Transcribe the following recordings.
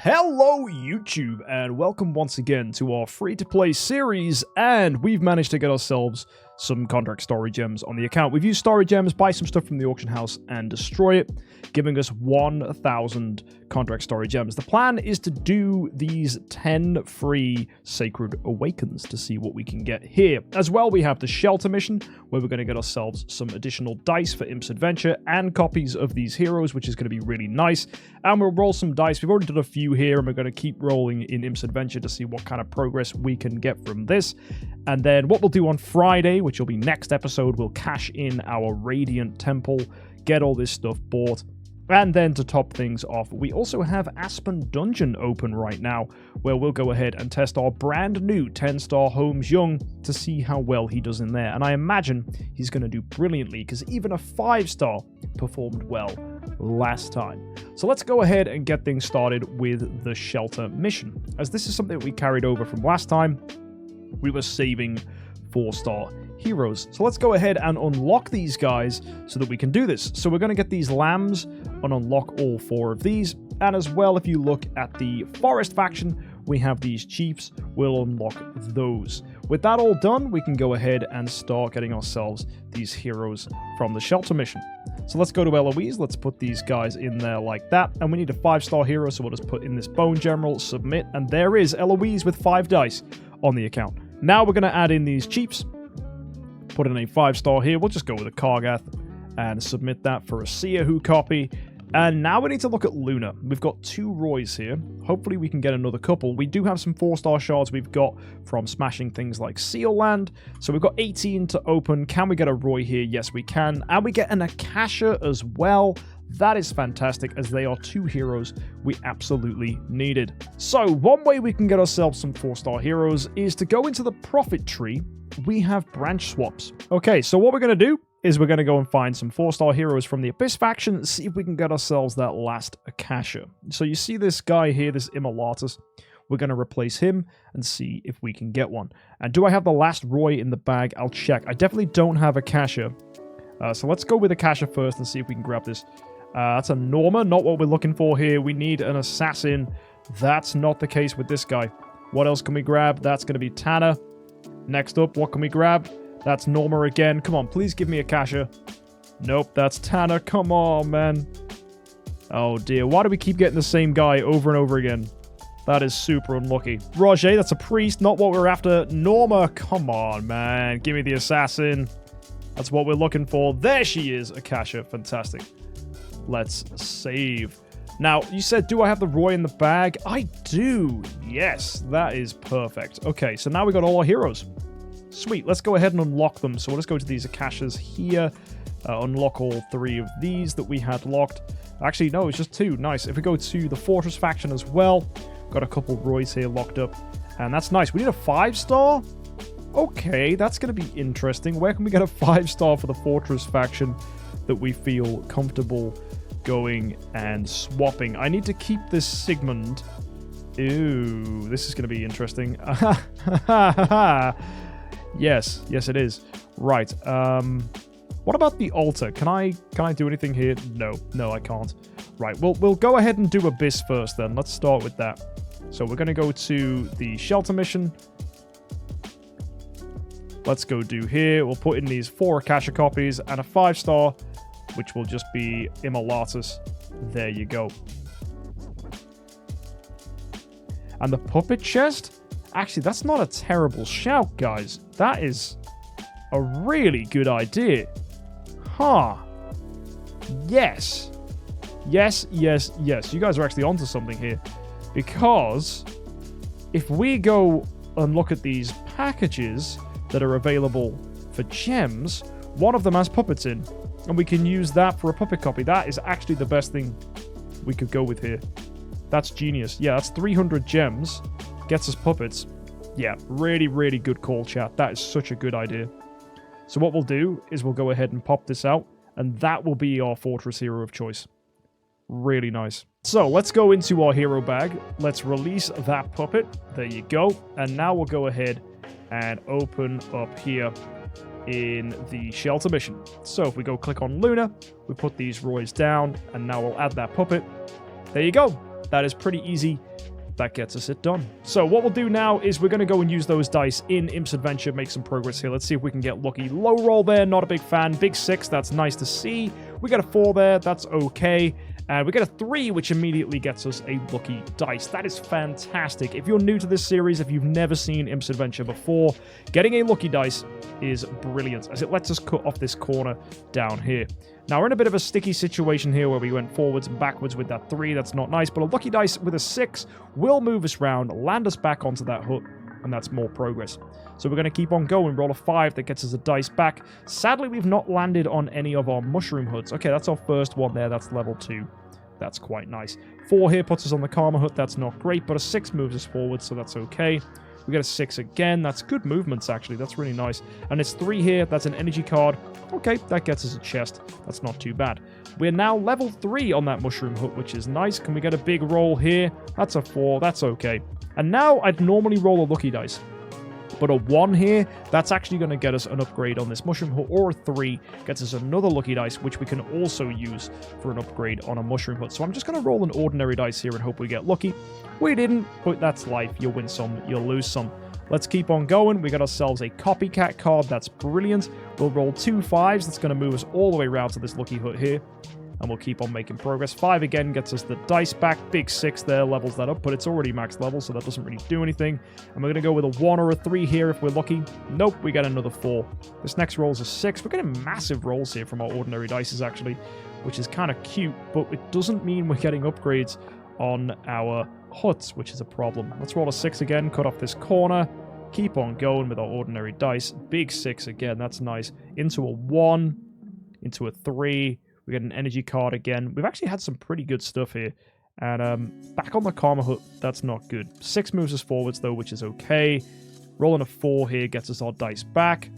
Hello YouTube, and welcome once again to our free-to-play series, and we've managed to get ourselves some contract story gems on the account. We've used story gems, buy some stuff from the auction house, and destroy it, giving us 1,000 contract story gems. The plan is to do these 10 free Sacred Awakens to see what we can get here. As well, we have the Shelter mission, where we're going to get ourselves some additional dice for Imp's Adventure, and copies of these heroes, which is going to be really nice. And we'll roll some dice. We've already done a few here, and we're going to keep rolling in Imp's Adventure to see what kind of progress we can get from this. And then what we'll do on Friday, which will be next episode, we'll cash in our Radiant Temple, get all this stuff bought. And then to top things off, we also have Aspen Dungeon open right now, where we'll go ahead and test our brand new 10-star Holmes Young to see how well he does in there. And I imagine he's going to do brilliantly, because even a 5-star performed well last time. So let's go ahead and get things started with the Shelter mission, as this is something that we carried over from last time. We were saving 4-star heroes. So let's go ahead and unlock these guys so that we can do this. So we're going to get these lambs and unlock all 4 of these. And as well, if you look at the forest faction, we have these chiefs. We'll unlock those. With that all done, we can go ahead and start getting ourselves these heroes from the Shelter mission. So let's go to Eloise. Let's put these guys in there like that. And we need a 5-star hero, so we'll just put in this Bone General, submit, and there is Eloise with 5 dice on the account. Now we're going to add in these chiefs. Put in a 5-star here. We'll just go with a Kargath and submit that for a Seahu copy. And now we need to look at Luna. We've got 2 Roys here. Hopefully we can get another couple. We do have some 4-star shards we've got from smashing things like Seal Land. So we've got 18 to open. Can we get a Roy here? Yes, we can. And we get an Akasha as well. That is fantastic, as they are 2 heroes we absolutely needed. So one way we can get ourselves some 4-star heroes is to go into the profit tree. We have branch swaps. Okay, so what we're going to do is we're going to go and find some 4-star heroes from the Abyss faction and see if we can get ourselves that last Akasha. So you see this guy here, this Immolatus. We're going to replace him and see if we can get one. And do I have the last Roy in the bag? I'll check. I definitely don't have Akasha. So let's go with Akasha first and see if we can grab this. That's a Norma, not what we're looking for here. We need an assassin. That's not the case with this guy. What else can we grab? That's going to be Tanner. Next up, what can we grab? That's Norma again. Come on, please give me Akasha. Nope, that's Tanner. Come on, man. Oh, dear. Why do we keep getting the same guy over and over again? That is super unlucky. Roger, that's a priest, not what we're after. Norma, come on, man. Give me the assassin. That's what we're looking for. There she is, Akasha. Fantastic. Let's save. Now, you said, do I have the Roy in the bag? I do. Yes, that is perfect. Okay, so now we got all our heroes. Sweet, let's go ahead and unlock them. So let's go to these Akashas here. Unlock all 3 of these that we had locked. Actually, no, it's just 2. Nice. If we go to the Fortress faction as well, got a couple Roys here locked up. And that's nice. We need a 5-star? Okay, that's going to be interesting. Where can we get a 5-star for the Fortress faction that we feel comfortable going and swapping? I need to keep this Sigmund. Ooh, this is going to be interesting. Yes, it is. Right. What about the altar? Can I do anything here? No, I can't. Right. We'll go ahead and do Abyss first then. Let's start with that. So we're going to go to the Shelter mission. Let's go do here. We'll put in these 4 Akasha copies and a 5-star, which will just be Immolatus. There you go. And the puppet chest? Actually, that's not a terrible shout, guys. That is a really good idea. Huh. Yes. Yes. You guys are actually onto something here. Because if we go and look at these packages that are available for gems, one of them has puppets in. And we can use that for a puppet copy. That is actually the best thing we could go with here. That's genius. Yeah, that's 300 gems. Gets us puppets. Yeah, really, really good call, chat. That is such a good idea. So what we'll do is we'll go ahead and pop this out. And that will be our Fortress hero of choice. Really nice. So let's go into our hero bag. Let's release that puppet. There you go. And now we'll go ahead and open up here in the Shelter mission. So if we go click on Luna, we put these Roys down, and now we'll add that puppet. There you go. That is pretty easy. That gets us it done. So what we'll do now is we're going to go and use those dice in Imp's Adventure, make some progress here. Let's see if we can get lucky. Low roll there, not a big fan. Big 6, that's nice to see. We got a 4 there, that's okay. And we get a 3, which immediately gets us a lucky dice. That is fantastic. If you're new to this series, if you've never seen Imp's Adventure before, getting a lucky dice is brilliant, as it lets us cut off this corner down here. Now, we're in a bit of a sticky situation here where we went forwards and backwards with that 3. That's not nice, but a lucky dice with a 6 will move us round, land us back onto that hut, and that's more progress. So we're going to keep on going. Roll a 5. That gets us a dice back. Sadly, we've not landed on any of our mushroom huts. Okay, that's our first one there. That's level 2. That's quite nice. 4 here puts us on the Karma hut. That's not great, but a 6 moves us forward, so that's okay. We get a 6 again. That's good movements, actually. That's really nice. And it's 3 here. That's an energy card. Okay, that gets us a chest. That's not too bad. We're now level 3 on that mushroom hut, which is nice. Can we get a big roll here? That's a 4. That's okay. And now I'd normally roll a lucky dice. But a 1 here, that's actually going to get us an upgrade on this mushroom hut, or a 3 gets us another lucky dice, which we can also use for an upgrade on a mushroom hut. So I'm just going to roll an ordinary dice here and hope we get lucky. We didn't, but that's life. You'll win some, you'll lose some. Let's keep on going. We got ourselves a copycat card. That's brilliant. We'll roll 2 5s. That's going to move us all the way around to this lucky hut here. And we'll keep on making progress. 5 again gets us the dice back. Big 6 there levels that up, but it's already max level, so that doesn't really do anything. And we're going to go with a 1 or a 3 here if we're lucky. Nope, we get another 4. This next roll is a 6. We're getting massive rolls here from our ordinary dices, actually, which is kind of cute, but it doesn't mean we're getting upgrades on our huts, which is a problem. Let's roll a 6 again, cut off this corner. Keep on going with our ordinary dice. Big 6 again, that's nice. Into a 1, into a 3. We get an energy card again. We've actually had some pretty good stuff here. And back on the Karma hut, that's not good. 6 moves us forwards, though, which is okay. Rolling a 4 here gets us our dice back.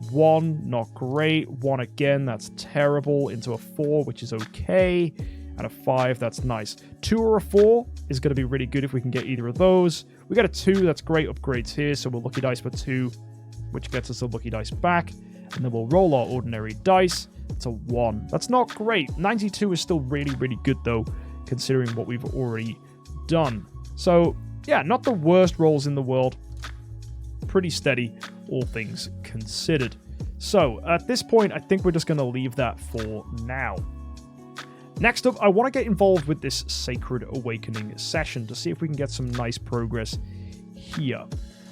1, not great. 1 again, that's terrible. Into a 4, which is okay. And a 5, that's nice. 2 or a 4 is going to be really good if we can get either of those. We got a 2, that's great upgrades here. So we'll lucky dice for 2, which gets us a lucky dice back. And then we'll roll our ordinary dice. It's a 1. That's not great. 92 is still really, really good, though, considering what we've already done. So, yeah, not the worst rolls in the world. Pretty steady, all things considered. So, at this point, I think we're just going to leave that for now. Next up, I want to get involved with this Sacred Awakening session to see if we can get some nice progress here.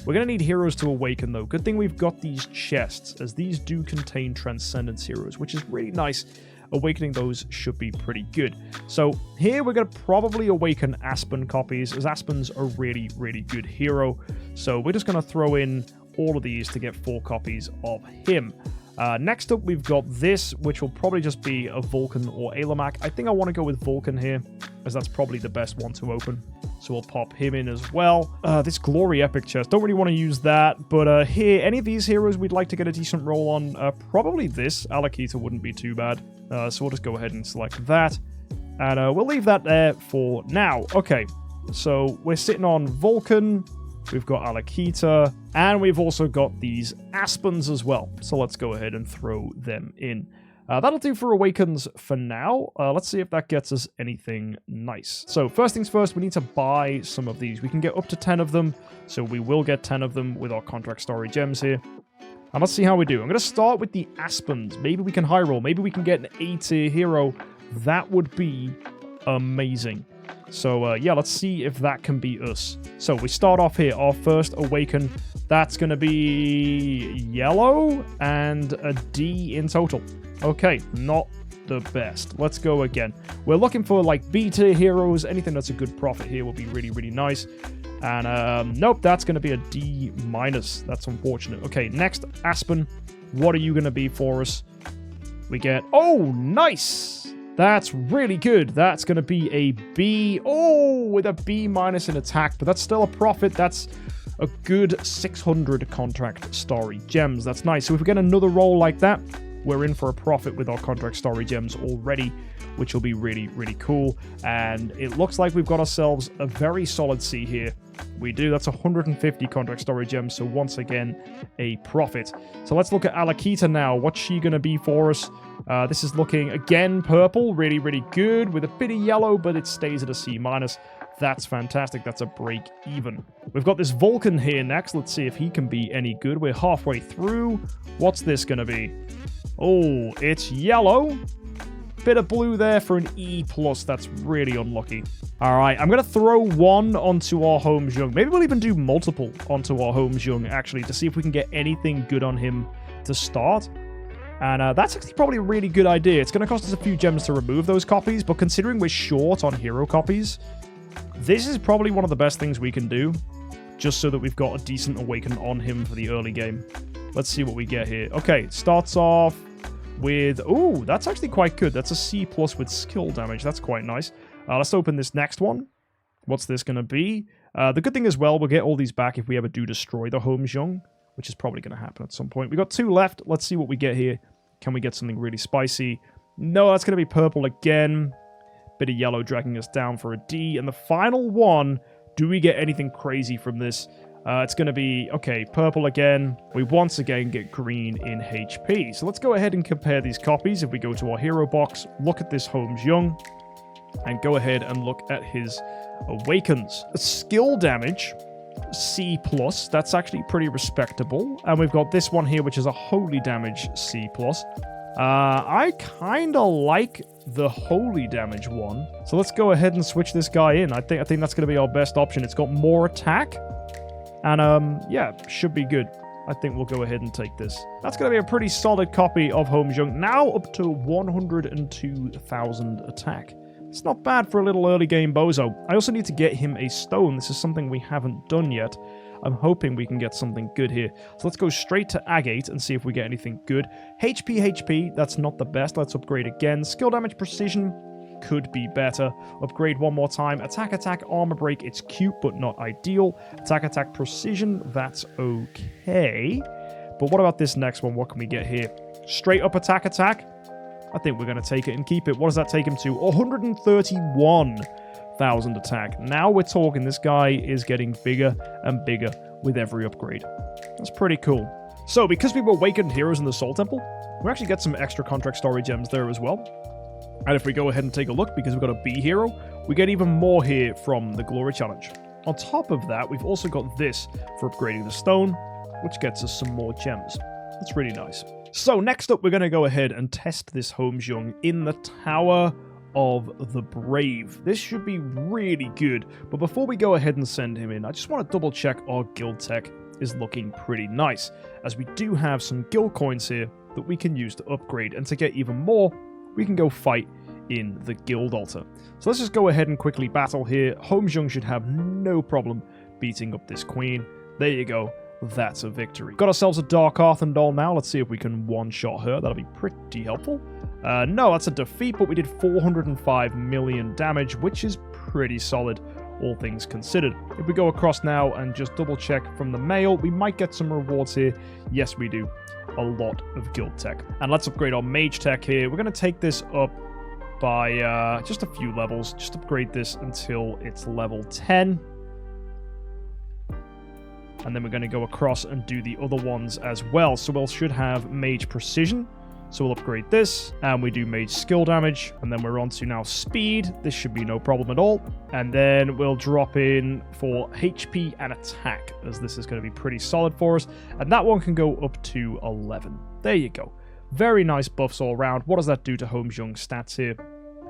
We're going to need heroes to awaken, though. Good thing we've got these chests, as these do contain Transcendence heroes, which is really nice. Awakening those should be pretty good. So here we're going to probably awaken Aspen copies, as Aspen's a really, really good hero. So we're just going to throw in all of these to get 4 copies of him. Next up, we've got this, which will probably just be a Vulcan or Alamak. I think I want to go with Vulcan here, as that's probably the best one to open. So we'll pop him in as well. This Glory Epic chest, don't really want to use that. But here, any of these heroes we'd like to get a decent roll on. Probably this. Alakita wouldn't be too bad. So we'll just go ahead and select that. And we'll leave that there for now. Okay, so we're sitting on Vulcan. We've got Alakita, and we've also got these Aspens as well. So let's go ahead and throw them in. That'll do for Awakens for now. Let's see if that gets us anything nice. So first things first, we need to buy some of these. We can get up to 10 of them, so we will get 10 of them with our contract story gems here. And let's see how we do. I'm going to start with the Aspens. Maybe we can high roll. Maybe we can get an A-tier hero. That would be amazing. So, yeah, let's see if that can be us. So, we start off here. Our first Awaken, that's going to be yellow and a D in total. Okay, not the best. Let's go again. We're looking for, like, B-tier heroes. Anything that's a good profit here will be really, really nice. And, nope, that's going to be a D-. That's unfortunate. Okay, next, Aspen. What are you going to be for us? We get... Oh, nice! That's really good. That's going to be a B. Oh, with a B- in attack, but that's still a profit. That's a good 600 contract story gems. That's nice. So if we get another roll like that, we're in for a profit with our contract story gems already, which will be really, really cool. And it looks like we've got ourselves a very solid C here. We do. That's 150 contract story gems. So once again, a profit. So let's look at Alakita now. What's she going to be for us? This is looking, again, purple. Really, really good with a bit of yellow, but it stays at a C-. That's fantastic. That's a break even. We've got this Vulcan here next. Let's see if he can be any good. We're halfway through. What's this going to be? Oh, it's yellow. Bit of blue there for an E+. That's really unlucky. All right, I'm going to throw one onto our Holmes Young. Maybe we'll even do multiple onto our Holmes Young, actually, to see if we can get anything good on him to start. And that's actually probably a really good idea. It's going to cost us a few gems to remove those copies, but considering we're short on hero copies, this is probably one of the best things we can do, just so that we've got a decent awaken on him for the early game. Let's see what we get here. Okay, starts off with... Ooh, that's actually quite good. That's a C+ with skill damage. That's quite nice. Let's open this next one. What's this going to be? The good thing as well, we'll get all these back if we ever do destroy the Holmes Young, which is probably going to happen at some point. We got 2 left. Let's see what we get here. Can we get something really spicy? No, that's going to be purple again. Bit of yellow dragging us down for a D. And the final one, do we get anything crazy from this? It's going to be, okay, purple again. We once again get green in HP. So let's go ahead and compare these copies. If we go to our hero box, look at this Holmes Young, and go ahead and look at his awakens. Skill damage, C+. That's actually pretty respectable. And we've got this one here, which is a holy damage C+. I kind of like the holy damage one. So let's go ahead and switch this guy in. I think that's going to be our best option. It's got more attack. And, yeah, should be good. I think we'll go ahead and take this. That's going to be a pretty solid copy of Holmes Young. Now up to 102,000 attack. It's not bad for a little early game bozo. I also need to get him a stone. This is something we haven't done yet. I'm hoping we can get something good here. So let's go straight to Agate and see if we get anything good. HP, that's not the best. Let's upgrade again. Skill damage, precision, could be better. Upgrade one more time. Attack, armor break. It's cute, but not ideal. Attack, precision. That's okay. But what about this next one? What can we get here? Straight up attack. I think we're going to take it and keep it. What does that take him to? 131,000 attack. Now we're talking. This guy is getting bigger and bigger with every upgrade. That's pretty cool. So, because we've awakened heroes in the Soul Temple, we actually get some extra contract story gems there as well. And if we go ahead and take a look, because we've got a B hero, we get even more here from the Glory Challenge. On top of that, we've also got this for upgrading the stone, which gets us some more gems. That's really nice. So next up, we're going to go ahead and test this Holmes Young in the Tower of the Brave. This should be really good. But before we go ahead and send him in, I just want to double check our guild tech is looking pretty nice, as we do have some guild coins here that we can use to upgrade. And to get even more, we can go fight in the guild altar. So let's just go ahead and quickly battle here. Holmes Young should have no problem beating up this queen. There you go. That's a victory. Got ourselves a Dark Arthur doll now. Let's see if we can one-shot her. That'll be pretty helpful. No, that's a defeat, but we did 405 million damage, which is pretty solid, all things considered. If we go across now and just double-check from the mail, we might get some rewards here. Yes, we do. A lot of guild tech. And let's upgrade our mage tech here. We're going to take this up by just a few levels. Just upgrade this until it's level 10. And then we're going to go across and do the other ones as well. So we should have Mage Precision. So we'll upgrade this. And we do Mage Skill Damage. And then we're on to now Speed. This should be no problem at all. And then we'll drop in for HP and Attack, as this is going to be pretty solid for us. And that one can go up to 11. There you go. Very nice buffs all around. What does that do to Holmes Young's stats here?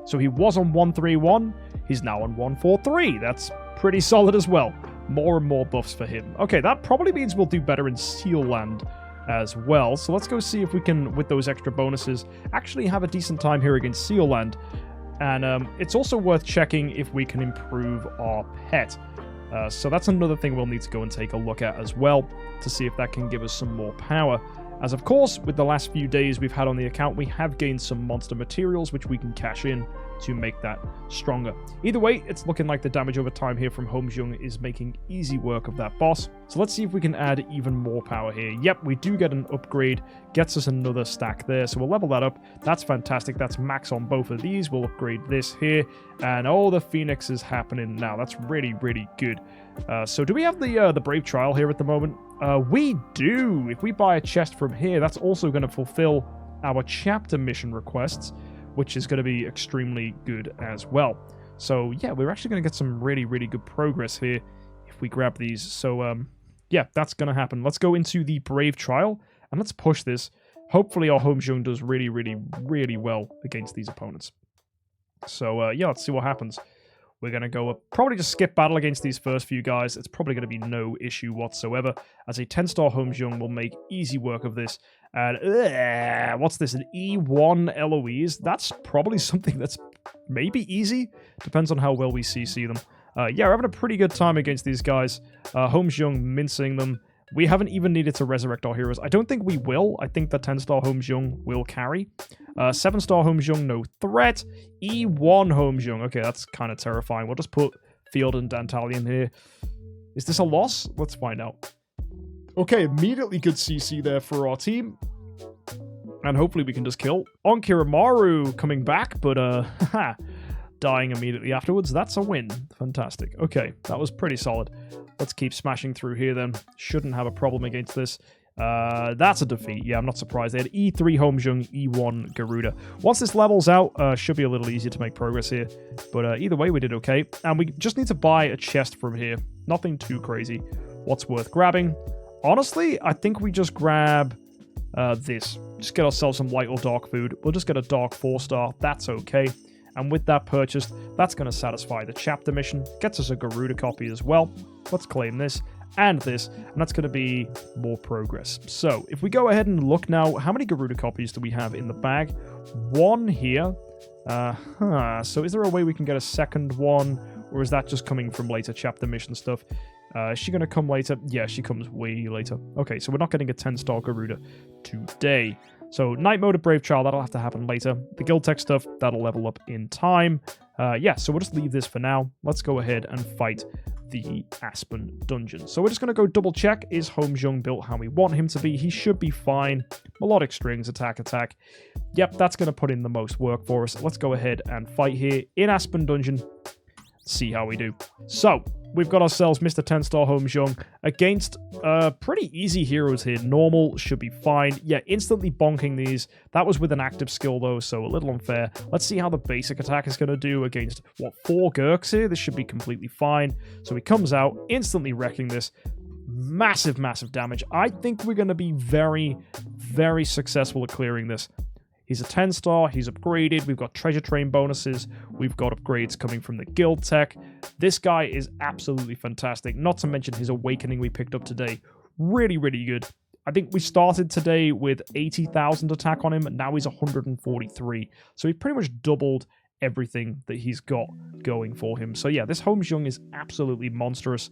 So he was on 131. He's now on 143. That's pretty solid as well. More and more buffs for him. Okay, that probably means we'll do better in Seal Land as well. So let's go see if we can, with those extra bonuses, actually have a decent time here against Seal Land. And it's also worth checking if we can improve our pet. So that's another thing we'll need to go and take a look at as well, to see if that can give us some more power. As of course, with the last few days we've had on the account, we have gained some monster materials, which we can cash in to make that stronger. Either way, it's looking like the damage over time here from Holmes Young is making easy work of that boss. So let's see if we can add even more power here. Yep, we do get an upgrade. Gets us another stack there. So we'll level that up. That's fantastic. That's max on both of these. We'll upgrade this here. And oh, the Phoenix is happening now. That's really, really good. So do we have the Brave Trial here at the moment? We do. If we buy a chest from here, that's also going to fulfill our chapter mission requests, which is going to be extremely good as well. So, yeah, we're actually going to get some really, really good progress here if we grab these. So, yeah, that's going to happen. Let's go into the Brave Trial, and let's push this. Hopefully our Holmes Young does really, really, really well against these opponents. So, yeah, let's see what happens. We're going to go up, probably just skip battle against these first few guys. It's probably going to be no issue whatsoever, as a 10-star Holmes Young will make easy work of this. And, what's this, an E1 Eloise? That's probably something that's maybe easy. Depends on how well we CC them. Yeah, we're having a pretty good time against these guys. Holmes Young mincing them. We haven't even needed to resurrect our heroes. I don't think we will. I think the 10-star Holmes Young will carry. 7-star Holmes Young, no threat. E1 Holmes Young. Okay, that's kind of terrifying. We'll just put Field and Dantalion here. Is this a loss? Let's find out. Okay, immediately good CC there for our team. And hopefully we can just kill. Onkiramaru coming back, but dying immediately afterwards. That's a win. Fantastic. Okay, that was pretty solid. Let's keep smashing through here then. Shouldn't have a problem against this. That's a defeat. Yeah, I'm not surprised. They had E3 Holmes Young, E1 Garuda. Once this levels out, should be a little easier to make progress here. But either way, we did okay. And we just need to buy a chest from here. Nothing too crazy. What's worth grabbing? Honestly, I think we just grab this. Just get ourselves some light or dark food. We'll just get a dark 4-star. That's okay. And with that purchased, that's going to satisfy the chapter mission. Gets us a Garuda copy as well. Let's claim this and this, and that's going to be more progress. So, if we go ahead and look now, how many Garuda copies do we have in the bag? 1 here. So is there a way we can get a second one, or is that just coming from later chapter mission stuff? Is she going to come later? Yeah, she comes way later. Okay, so we're not getting a 10-star Garuda today. So, Night Mode of Brave Child, that'll have to happen later. The Guild Tech stuff, that'll level up in time. Yeah, so we'll just leave this for now. Let's go ahead and fight the Aspen Dungeon. So we're just going to go double check. Is Holmes Young built how we want him to be? He should be fine. Melodic strings, attack, attack. Yep, that's going to put in the most work for us. Let's go ahead and fight here in Aspen Dungeon. See how we do. So, we've got ourselves Mr. 10-star Holmes Young against pretty easy heroes here. Normal should be fine. Yeah, instantly bonking these. That was with an active skill, though, so a little unfair. Let's see how the basic attack is going to do against, what, 4 Gurks here? This should be completely fine. So he comes out, instantly wrecking this. Massive, massive damage. I think we're going to be very, very successful at clearing this. He's a 10-star, he's upgraded, we've got treasure train bonuses, we've got upgrades coming from the guild tech. This guy is absolutely fantastic, not to mention his awakening we picked up today. Really, really good. I think we started today with 80,000 attack on him, and now he's 143. So we've pretty much doubled everything that he's got going for him. So yeah, this Holmes Young is absolutely monstrous.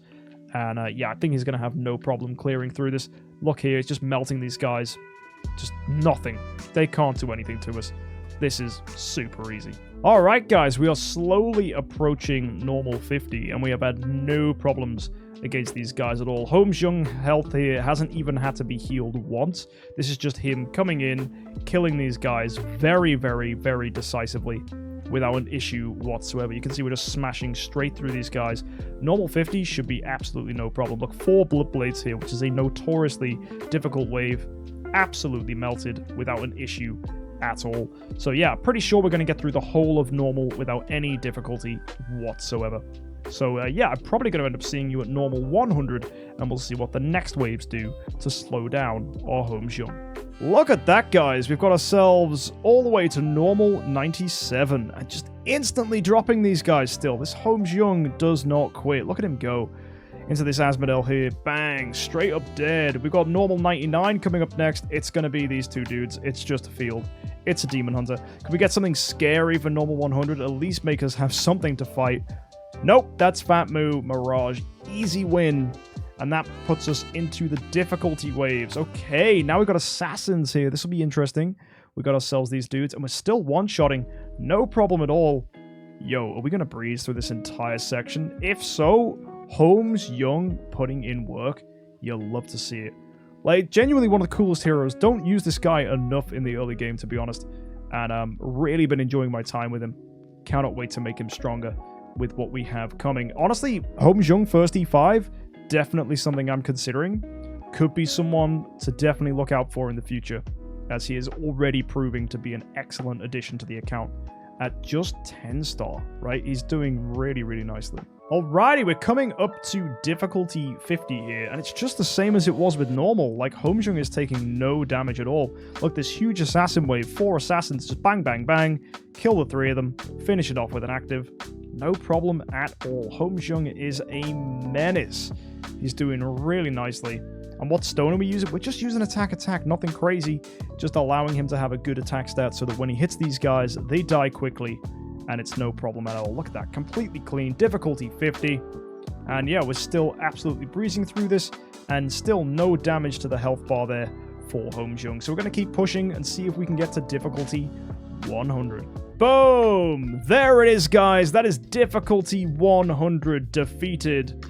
And yeah, I think he's going to have no problem clearing through this. Look here, he's just melting these guys. Just nothing. They can't do anything to us. This is super easy. Alright guys, we are slowly approaching normal 50, and we have had no problems against these guys at all. Holmes Young health here hasn't even had to be healed once. This is just him coming in, killing these guys very, very, very decisively without an issue whatsoever. You can see we're just smashing straight through these guys. Normal 50 should be absolutely no problem. Look, 4 Blood Blades here, which is a notoriously difficult wave. Absolutely melted without an issue at all. So yeah, pretty sure we're going to get through the whole of normal without any difficulty whatsoever. So yeah, I'm probably going to end up seeing you at normal 100, and we'll see what the next waves do to slow down our Holmes Young. Look at that, guys. We've got ourselves all the way to normal 97, and just instantly dropping these guys still. This Holmes Young does not quit. Look at him go. Into this Asmodel here. Bang. Straight up dead. We've got normal 99 coming up next. It's going to be these two dudes. It's just a field. It's a Demon Hunter. Can we get something scary for normal 100? At least make us have something to fight. Nope. That's Fat Moo Mirage. Easy win. And that puts us into the difficulty waves. Okay. Now we've got Assassins here. This will be interesting. We got ourselves these dudes. And we're still one-shotting. No problem at all. Yo, are we going to breeze through this entire section? If so, Holmes Young putting in work. You'll love to see it. Like, genuinely one of the coolest heroes. Don't use this guy enough in the early game, to be honest. And really been enjoying my time with him. Cannot wait to make him stronger with what we have coming. Honestly, Holmes Young first E5, definitely something I'm considering. Could be someone to definitely look out for in the future, as he is already proving to be an excellent addition to the account. at just 10 star, right? He's doing really, really nicely. Alrighty, we're coming up to difficulty 50 here, and it's just the same as it was with normal. Like, Holmes Young is taking no damage at all. Look, this huge assassin wave, 4 assassins, just bang, bang, bang, kill the 3 of them, finish it off with an active. No problem at all. Holmes Young is a menace. He's doing really nicely. And what stone are we using? We're just using attack, nothing crazy, just allowing him to have a good attack stat so that when he hits these guys, they die quickly. And it's no problem at all. Look at that. Completely clean. Difficulty 50. And yeah, we're still absolutely breezing through this. And still no damage to the health bar there for Holmes Young. So we're going to keep pushing and see if we can get to difficulty 100. Boom! There it is, guys. That is difficulty 100 defeated.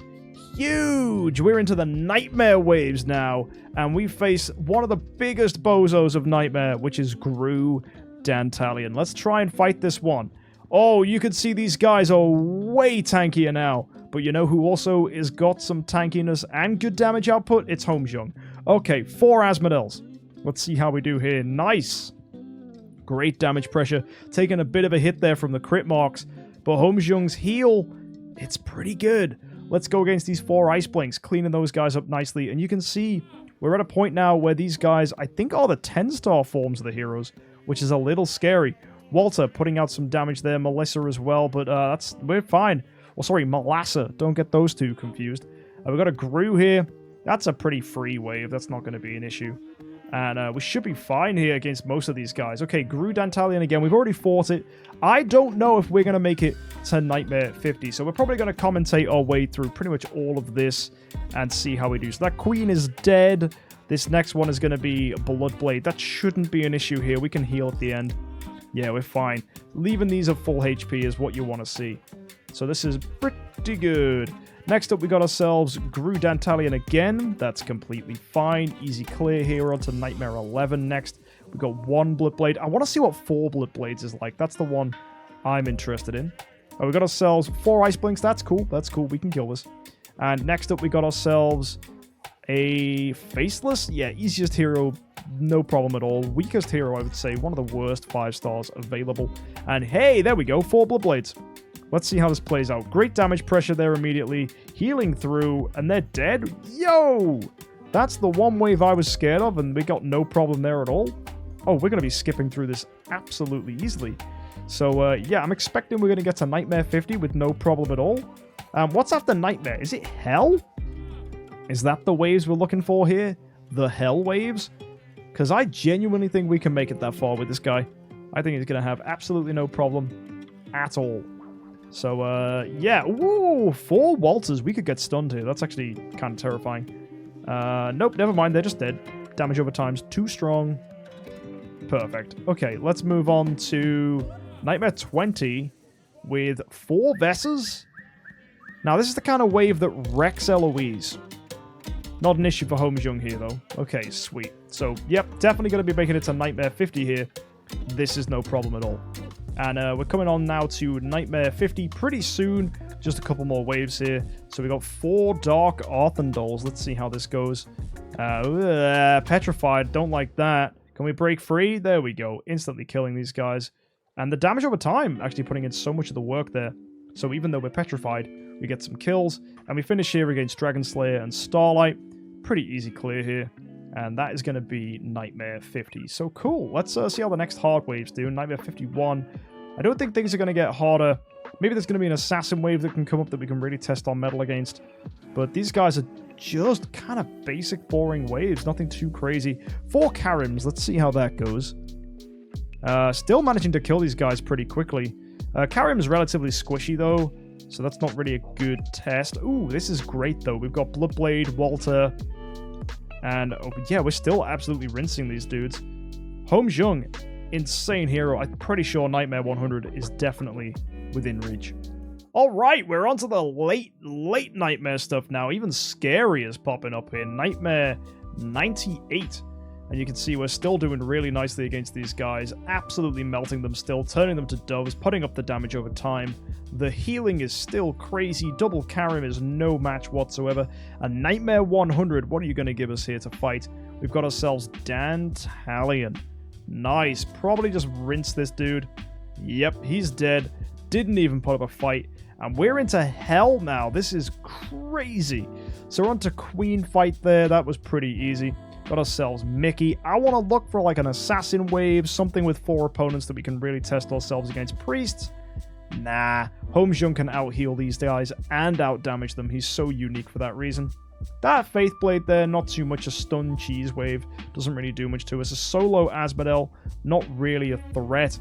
Huge! We're into the Nightmare waves now. And we face one of the biggest bozos of Nightmare, which is Gru Dantalion. Let's try and fight this one. Oh, you can see these guys are way tankier now. But you know who also has got some tankiness and good damage output? It's Holmes Young. Okay, 4 Asmodeels. Let's see how we do here. Nice. Great damage pressure. Taking a bit of a hit there from the crit marks. But Holmes Young's heal, it's pretty good. Let's go against these 4 Ice Blinks, cleaning those guys up nicely. And you can see we're at a point now where these guys, I think, are the 10-star forms of the heroes, which is a little scary. Walter putting out some damage there, Melissa as well, but we're fine. Well, sorry, Melassa. Don't get those two confused. We've got a Gru here. That's a pretty free wave. That's not going to be an issue. And we should be fine here against most of these guys. Okay, Gru Dantalion again. We've already fought it. I don't know if we're going to make it to Nightmare 50, so we're probably going to commentate our way through pretty much all of this and see how we do. So that Queen is dead. This next one is going to be Bloodblade. That shouldn't be an issue here. We can heal at the end. Yeah, we're fine. Leaving these at full HP is what you want to see. So this is pretty good. Next up, we got ourselves Gru Dantalion again. That's completely fine. Easy clear here. On to Nightmare 11 next. We got 1 Bloodblade. I want to see what 4 Bloodblades is like. That's the one I'm interested in. We got ourselves 4 Ice Blinks. That's cool. That's cool. We can kill this. And next up, we got ourselves a Faceless. Yeah, easiest hero. No problem at all. Weakest hero, I would say. One of the worst 5 stars available. And hey, there we go. 4 Bloodblades. Let's see how this plays out. Great damage pressure there immediately. Healing through, and they're dead. Yo! That's the one wave I was scared of, and we got no problem there at all. Oh, we're going to be skipping through this absolutely easily. So, yeah, I'm expecting we're going to get to Nightmare 50 with no problem at all. What's after Nightmare? Is it Hell? Is that the waves we're looking for here? The Hell waves? Because I genuinely think we can make it that far with this guy. I think he's going to have absolutely no problem at all. So, yeah. Ooh, 4 Walters. We could get stunned here. That's actually kind of terrifying. Nope, never mind. They're just dead. Damage over time's too strong. Perfect. Okay, let's move on to Nightmare 20 with 4 Vessers. Now, this is the kind of wave that wrecks Eloise. Not an issue for Holmes Young here, though. Okay, sweet. So, yep, definitely going to be making it to Nightmare 50 here. This is no problem at all. And we're coming on now to Nightmare 50 pretty soon. Just a couple more waves here. So we got 4 Dark Arthandals. Let's see how this goes. Petrified. Don't like that. Can we break free? There we go. Instantly killing these guys. And the damage over time actually putting in so much of the work there. So even though we're petrified, we get some kills. And we finish here against Dragon Slayer and Starlight. Pretty easy clear here. And that is going to be Nightmare 50. So cool. Let's see how the next hard waves do. Nightmare 51. I don't think things are going to get harder. Maybe there's going to be an assassin wave that can come up that we can really test our metal against. But these guys are just kind of basic, boring waves. Nothing too crazy. 4 Karims. Let's see how that goes. Still managing to kill these guys pretty quickly. Karim's relatively squishy, though. So that's not really a good test. Ooh, this is great, though. We've got Bloodblade, Walter. And, oh, yeah, we're still absolutely rinsing these dudes. Holmes Young, insane hero. I'm pretty sure Nightmare 100 is definitely within reach. All right, we're on to the late Nightmare stuff now. Even scary is popping up here. Nightmare 98. And you can see we're still doing really nicely against these guys. Absolutely melting them still, turning them to doves, putting up the damage over time. The healing is still crazy. Double Karim is no match whatsoever. And Nightmare 100, what are you going to give us here to fight? We've got ourselves Dantalion. Nice. Probably just rinse this dude. Yep, he's dead. Didn't even put up a fight. And we're into hell now. This is crazy. So we're on to queen fight there. That was pretty easy. Got ourselves Mickey. I want to look for like an assassin wave, something with 4 opponents that we can really test ourselves against. Priests? Nah. Holmes Young can out-heal these guys and out-damage them. He's so unique for that reason. That Faith Blade there, not too much. A stun cheese wave. Doesn't really do much to us. A solo Asmodel, not really a threat.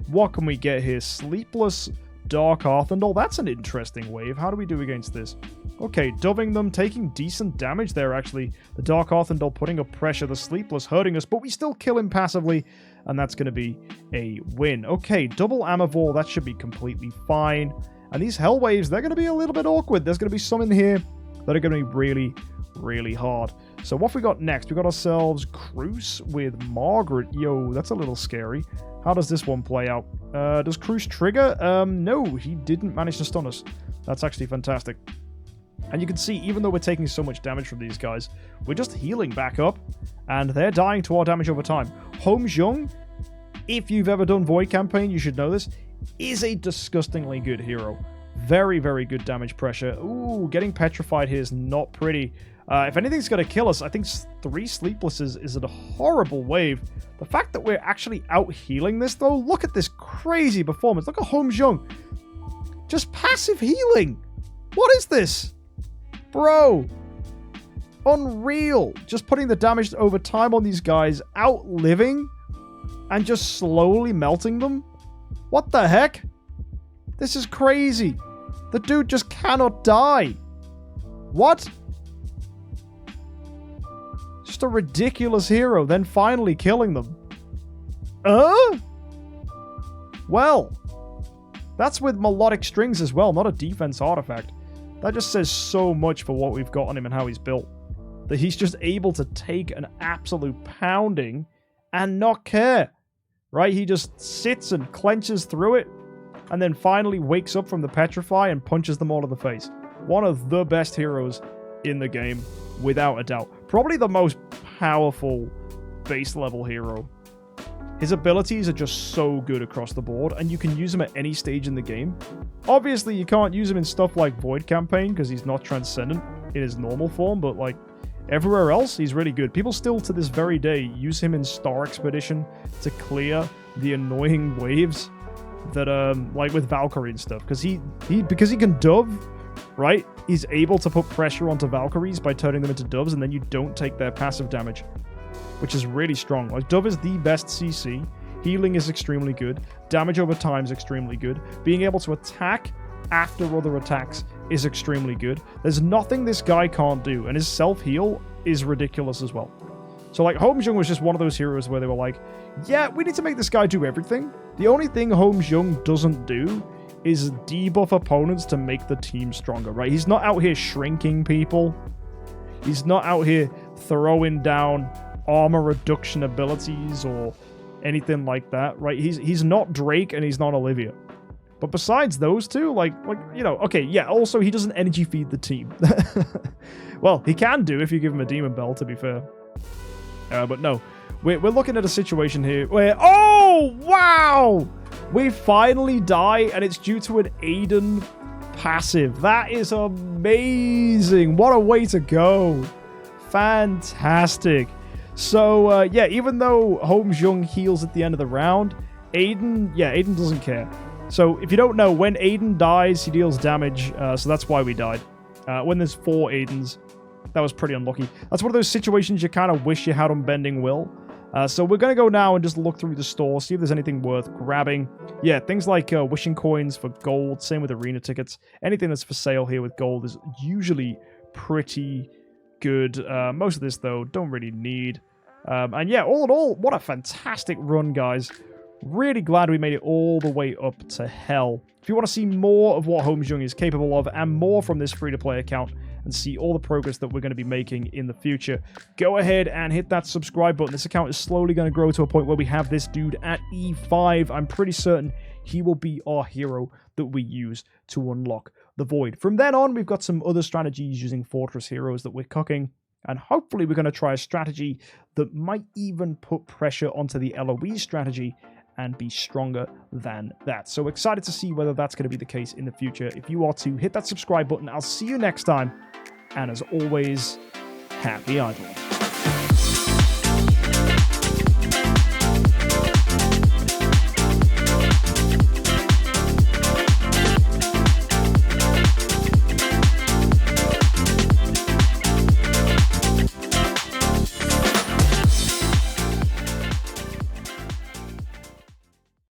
What can we get here? Sleepless Dark Arthendal. That's an interesting wave. How do we do against this? Okay, doving them, taking decent damage there, actually. The Dark Arthendal putting up pressure, the Sleepless hurting us, but we still kill him passively, and that's going to be a win. Okay, double Amavor, that should be completely fine. And these Hell Waves, they're going to be a little bit awkward. There's going to be some in here that are going to be really, really hard. So what have we got next? We got ourselves Cruz with Margaret. Yo, that's a little scary. How does this one play out? Does Cruz trigger? No, he didn't manage to stun us. That's actually fantastic. And you can see, even though we're taking so much damage from these guys, we're just healing back up, and they're dying to our damage over time. Holmes Young, if you've ever done Void Campaign, you should know this, is a disgustingly good hero. Very, very good damage pressure. Ooh, getting petrified here is not pretty. If anything's going to kill us, I think 3 Sleeplesses is a horrible wave. The fact that we're actually out-healing this, though, look at this crazy performance. Look at Holmes Young. Just passive healing. What is this? Bro. Unreal. Just putting the damage over time on these guys, outliving, and just slowly melting them. What the heck? This is crazy. The dude just cannot die. What? Just a ridiculous hero, then finally killing them. Well, that's with melodic strings as well, not a defense artifact. That just says so much for what we've got on him and how he's built. That he's just able to take an absolute pounding and not care. Right? He just sits and clenches through it, and then finally wakes up from the petrify and punches them all in the face. One of the best heroes in the game, without a doubt. Probably the most powerful base level hero. His abilities are just so good across the board, and you can use him at any stage in the game. Obviously, you can't use him in stuff like Void Campaign, because he's not transcendent in his normal form, but like everywhere else, he's really good. People still, to this very day, use him in Star Expedition to clear the annoying waves that, like with Valkyrie and stuff, because he can dove, right? He's able to put pressure onto Valkyries by turning them into doves, and then you don't take their passive damage, which is really strong. Like, dove is the best CC. Healing is extremely good. Damage over time is extremely good. Being able to attack after other attacks is extremely good. There's nothing this guy can't do, and his self-heal is ridiculous as well. So, like, Holmes Young was just one of those heroes where they were like, yeah, we need to make this guy do everything. The only thing Holmes Young doesn't do is debuff opponents to make the team stronger, right? He's not out here shrinking people. He's not out here throwing down armor reduction abilities or anything like that, right? He's not Drake and he's not Olivia. But besides those two, like you know, okay, yeah, also he doesn't energy feed the team. Well, he can do if you give him a Demon Bell, to be fair. But no, we're looking at a situation here where, oh, wow! We finally die, and it's due to an Aiden passive. That is amazing. What a way to go. Fantastic. So, yeah, even though Holmes Young heals at the end of the round, Aiden doesn't care. So, if you don't know, when Aiden dies, he deals damage, so that's why we died. When there's 4 Aidens, that was pretty unlucky. That's one of those situations you kind of wish you had on Bending Will. So we're going to go now and just look through the store, see if there's anything worth grabbing. Yeah, things like wishing coins for gold, same with arena tickets. Anything that's for sale here with gold is usually pretty good. Most of this, though, don't really need. And yeah, all in all, what a fantastic run, guys. Really glad we made it all the way up to hell. If you want to see more of what Holmes Young is capable of and more from this free-to-play account and see all the progress that we're going to be making in the future, go ahead and hit that subscribe button. This account is slowly going to grow to a point where we have this dude at E5. I'm pretty certain he will be our hero that we use to unlock the Void. From then on, we've got some other strategies using Fortress heroes that we're cooking, and hopefully we're going to try a strategy that might even put pressure onto the LoE strategy and be stronger than that. So excited to see whether that's going to be the case in the future. If you are to hit that subscribe button, I'll see you next time. And as always, happy idling.